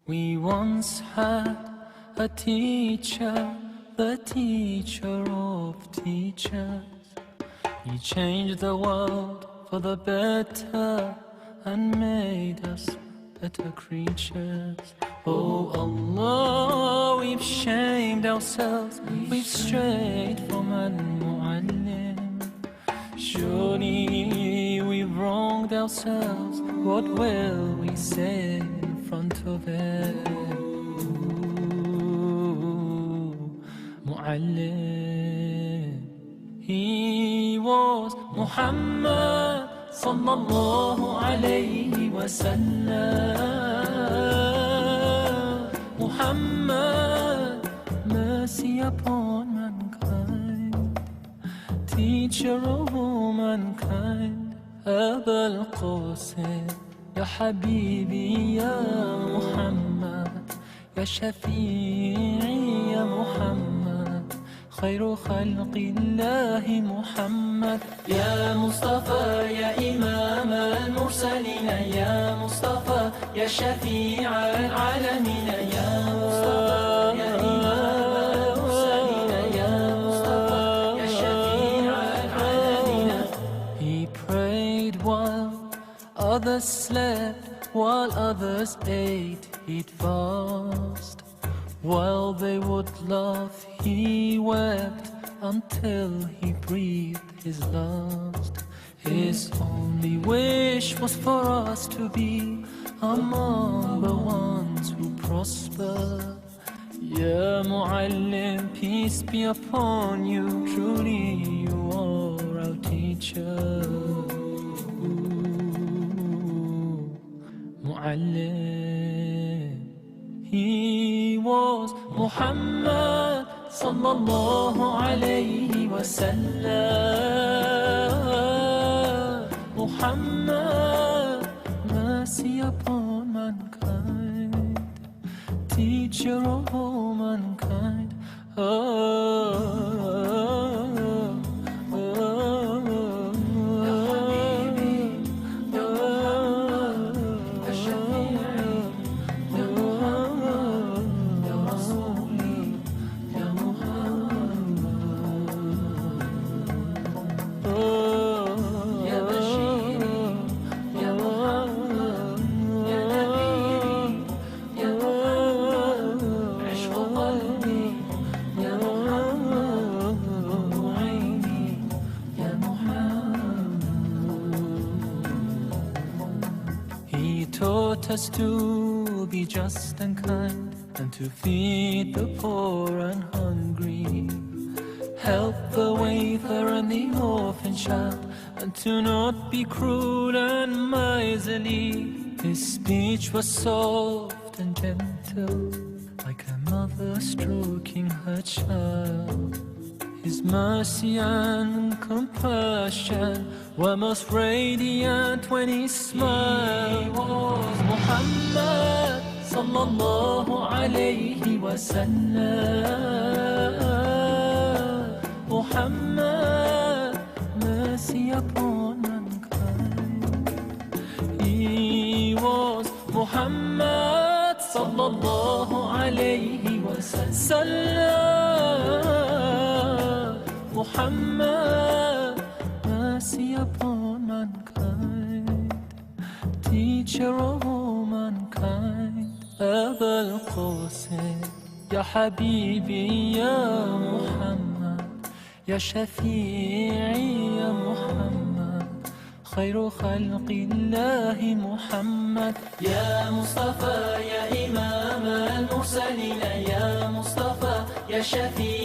We once had a teacher, the teacher of teachers. He changed the world for the better and made us better creatures. Oh Allah, we've shamed ourselves, we've strayed from al-muallim. Surely we've wronged ourselves, what will we say in front of it? Muallim. He was Muhammad sallallahu alaihi wasallam. Muhammad, mercy upon mankind, teacher of all mankind. Aba al-Qasim, ya Habibi, ya Muhammad, ya Shafi'i, ya Muhammad, خير خلق الله محمد. يا مصطفى يا إمام المرسلين، يا مصطفى يا شفيع العالمين، يا مصطفى يا إمام المرسلين، يا مصطفى يا شفيع العالمين. He prayed while others slept, while others ate, he'd fast. While they would laugh, he wept until he breathed his last. His only wish was for us to be among the ones who prosper. Ya Muallim, peace be upon you, truly you are our teacher. Muallim. He was Muhammad sallallahu alaihi wasallam. Muhammad, mercy upon mankind, teacher of all mankind. Us to be just and kind, and to feed the poor and hungry, help the wafer and the orphan child, and to not be cruel and miserly. His speech was soft and gentle, like a mother stroking her child. His mercy and compassion were most radiant when he smiled. He was Muhammad sallallahu alaihi wasallam. Muhammad, mercy upon mankind. He was Muhammad sallallahu alaihi wasallam. Muhammad, mercy upon mankind, teacher of all mankind. Aba al-Qasim, ya Habibi, ya Muhammad, ya Shafi'i, ya Muhammad, خير خلق الله محمد. يا مصطفى يا إمام المرسلين، يا مصطفى يا شفيع